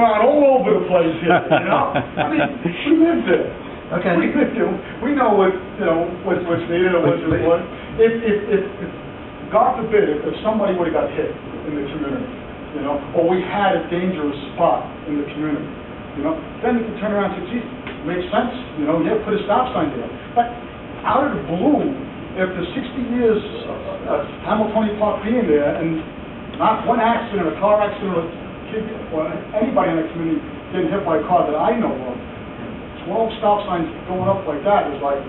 around all over the place here, you know? I mean, we live there. Okay. We live there. We know what, you know, what's needed and what's important. If God forbid, if somebody would have got hit in the community, you know, or we had a dangerous spot in the community, you know, then you can turn around and say, geez, makes sense, you know, yeah, put a stop sign there. But out of the blue, after 60 years of Hamiltonian Park being there, and not one accident, a car accident, or a kid, or anybody in the community getting hit by a car that I know of, 12 stop signs going up like that is like,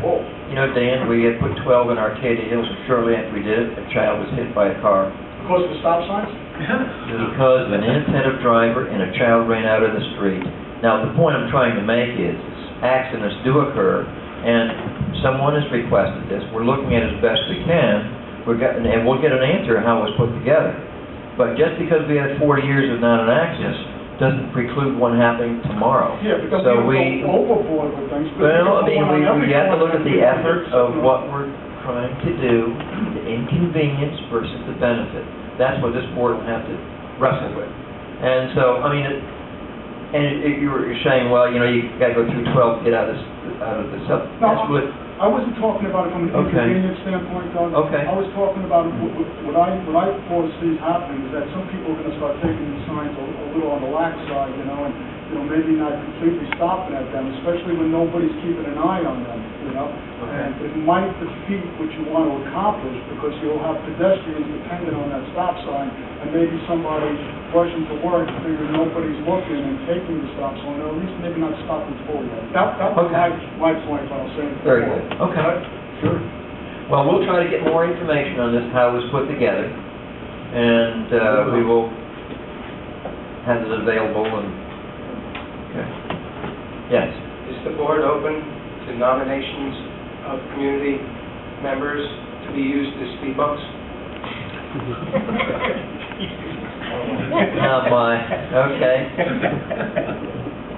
whoa. You know, Dan, we had put 12 in Arcadia Hills, and shortly after we did it, a child was hit by a car. Because of the stop signs? Because of an inattentive driver and a child ran out of the street. Now, the point I'm trying to make is accidents do occur, and someone has requested this. We're looking at it as best we can, and we'll get an answer on how it was put together. But just because we had 40 years of not an accident doesn't preclude one happening tomorrow. Yeah, because so we go overboard with things. Well, I mean, we have to look at the effort of what we're trying to do, the inconvenience versus the benefit. That's what this board will have to wrestle with. And so, I mean, you're saying, well, you know, you got to go through 12 to get out of this. No, that's what. I wasn't talking about it from an inconvenience standpoint, Doug. Okay. I was talking about what I foresee happening is that some people are going to start taking these signs a little on the lax side, you know, and maybe not completely stopping at them, especially when nobody's keeping an eye on them, you know. Okay. And it might defeat what you want to accomplish because you'll have pedestrians dependent on that stop sign, and maybe somebody rushing to work figuring nobody's looking and taking the stop sign, or at least maybe not stopping fully. That was my point, what I was saying. Very good. Okay. Sure. Well, we'll try to get more information on this, how it was put together, and we will have it available. And okay. Yes. Is the board open to nominations of community members to be used as speed bumps? Oh my. Okay.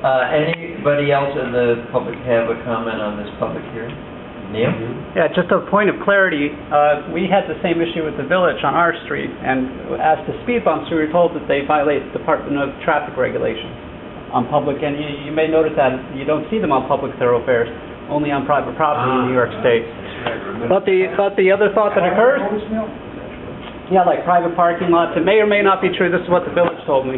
Anybody else in the public have a comment on this public hearing? Neil? Yeah, just a point of clarity. We had the same issue with the village on our street, and as to speed bumps, we were told that they violate Department of Traffic regulations on public, and you may notice that you don't see them on public thoroughfares, only on private property in New York State. But the other thought that occurs, yeah, like private parking lots, it may or may not be true. This is what the village told me.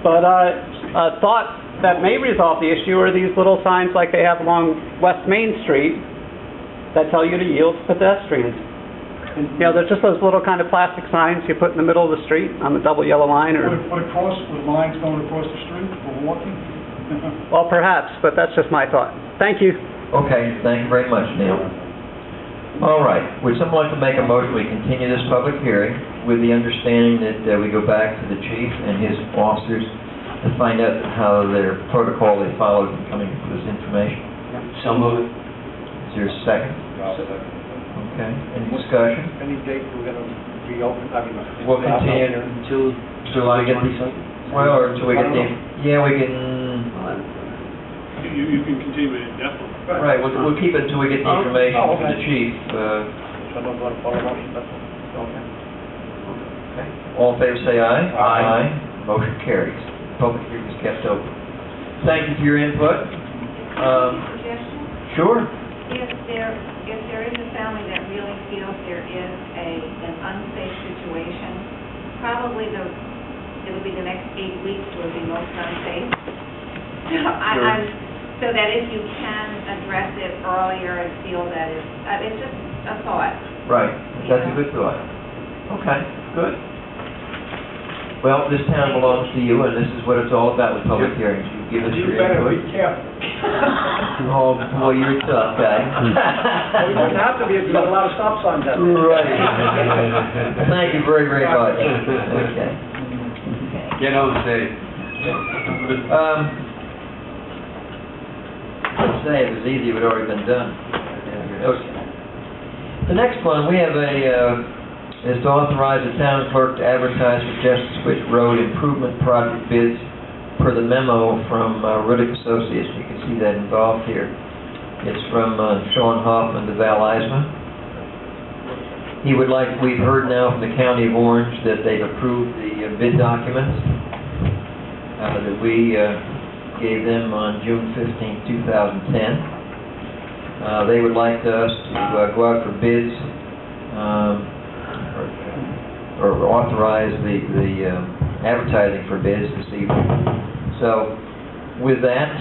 But a thought that may resolve the issue are these little signs like they have along West Main Street that tell you to yield to pedestrians. And, you know, they're just those little kind of plastic signs you put in the middle of the street on the double yellow line, or with lines going across the street for walking. Well, perhaps, but that's just my thought. Thank you. Okay, thank you very much, Neil. All right, would someone like to make a motion we continue this public hearing with the understanding that we go back to the chief and his officers to find out how their protocol they followed in coming up with this information? So moved. Is there a second? Okay, any discussion? Any date we're going to reopen? I mean, We'll continue until I get these, well, or until we get the, yeah, we can, You can continue it indefinitely. right, we'll keep it until we get the information from the chief. Okay. All in favor say aye. Aye. Motion carries. Public hearing is kept open. Thank you for your input. Suggestion? Sure. If there is a family that really feels there is an unsafe situation, probably it'll be the next 8 weeks will be most unsafe. So that if you can address it earlier and feel that it's just a thought. Right. That's a good thought. Okay, good. Well, this town belongs to you, and this is what it's all about with public hearings. You give us your input. be careful. Oh, boy, you're tough, guy. Well, you wouldn't have to be if you got a lot of stop signs out there. Right. Thank you very, very much. Okay. Get on safe. I'd say if it was easy, it would already been done. Okay. The next one, we have is to authorize the town clerk to advertise for Justice Switch Road improvement project bids per the memo from Riddick Associates. You can see that involved here. It's from Sean Hoffman to Val Eisman. We've heard now from the County of Orange that they've approved the bid documents. that we gave them on June 15, 2010. They would like us to go out for bids, or authorize the advertising for bids this evening. So, with that,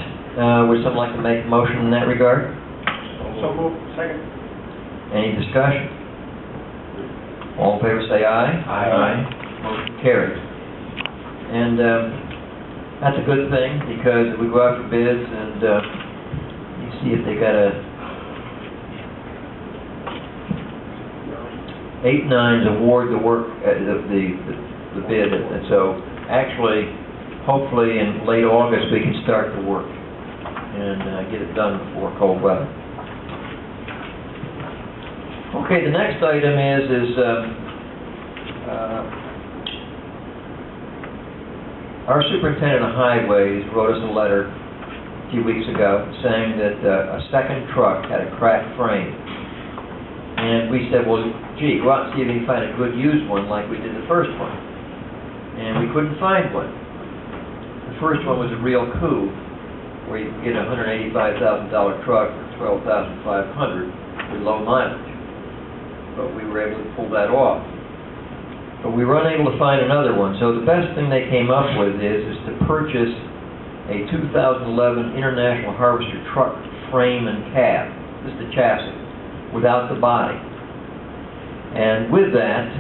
would someone like to make a motion in that regard? So moved. Second. Any discussion? All in favor say aye. Aye. Motion carried. And that's a good thing, because if we go out for bids and you see if they got a 8/9 award the work, the bid, and so actually, hopefully in late August we can start the work and get it done before cold weather. Okay, the next item is our superintendent of highways wrote us a letter a few weeks ago saying that a second truck had a cracked frame. And we said, well, gee, go out and see if you can find a good used one like we did the first one. And we couldn't find one. The first one was a real coup, where you could get a $185,000 truck for $12,500 with low mileage. But we were able to pull that off. But we were unable to find another one. So the best thing they came up with is to purchase a 2011 International Harvester truck frame and cab, just the chassis, without the body. And with that,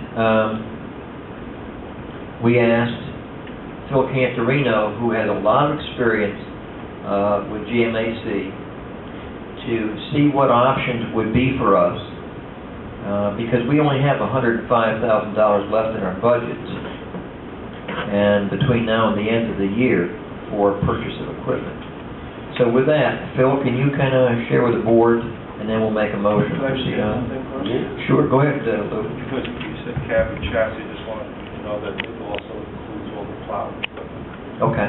we asked Phil Cantorino, who has a lot of experience with GMAC, to see what options would be for us, because we only have $105,000 left in our budget, and between now and the end of the year for purchase of equipment. So with that, Phil, can you kind of share with the board, and then we'll make a motion to proceed on? Sure, go ahead, Lou. Because you said cab and chassis, just want to know that it also includes all the plow equipment. Okay.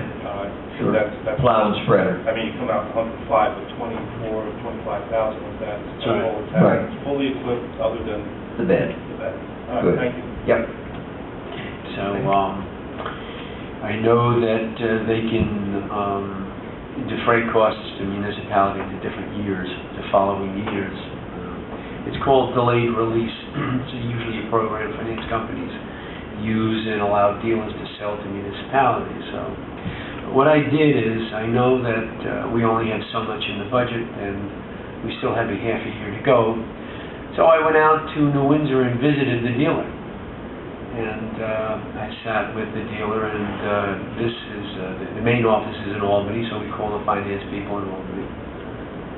So Sure. that's Plow and spreader. I mean, you come out 105 with 24, 25,000 with that. That's right. All it's Right. It's fully equipped other than The bed. the bed. All Good. right, thank you. Yep. So, I know that they can defray costs to municipalities to different years, to following years. It's called delayed release. It's usually a program finance companies use and allow dealers to sell to municipalities. So what I did is, I know that we only have so much in the budget and we still have a half a year to go. So I went out to New Windsor and visited the dealer. And I sat with the dealer, and this is, the main office is in Albany, so we call the finance people in Albany.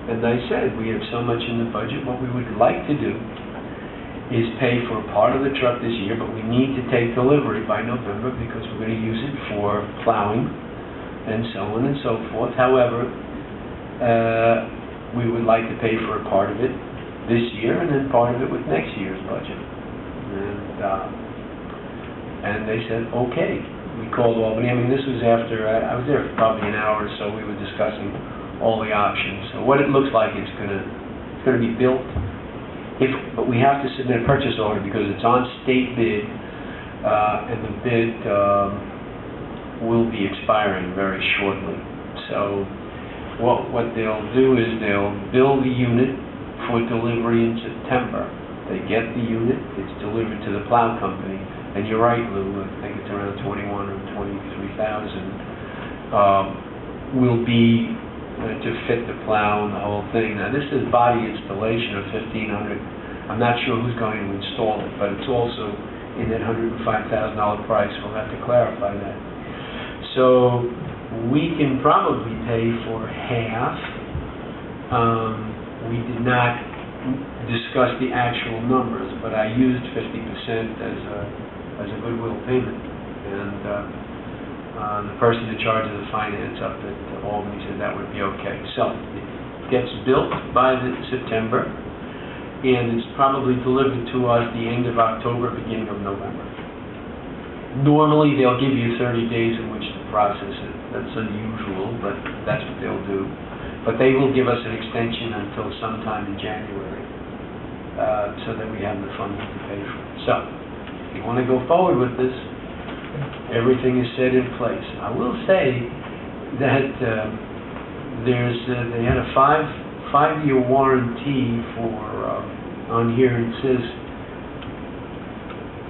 And I said, we have so much in the budget, what we would like to do is pay for part of the truck this year, but we need to take delivery by November because we're going to use it for plowing and so on and so forth. However, we would like to pay for a part of it this year and then part of it with next year's budget. And they said, okay. We called Albany. I mean, this was after, I was there for probably an hour or so. We were discussing all the options. So what it looks like, it's going to be built. But we have to submit a purchase order because it's on state bid, and the bid will be expiring very shortly. So what they'll do is they'll build the unit for delivery in September. They get the unit, it's delivered to the plow company, and you're right, Lou, I think it's around 21 or 23,000, will be to fit the plow and the whole thing. Now, this is body installation of $1,500. I'm not sure who's going to install it, but it's also in that $105,000 price. We'll have to clarify that. So we can probably pay for half. We did not discuss the actual numbers, but I used 50% as a goodwill payment. And the person in charge of the finance up at Albany said that would be okay. So it gets built by September, and it's probably delivered to us the end of October, beginning of November. Normally, they'll give you 30 days in which to process it. That's unusual, but that's what they'll do. But they will give us an extension until sometime in January, so that we have the funding to pay for it. So, if you want to go forward with this, Everything is set in place. I will say that they had a five-year warranty on here it says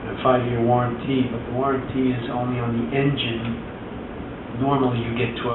a 5-year warranty, but the warranty is only on the engine. Normally you get 12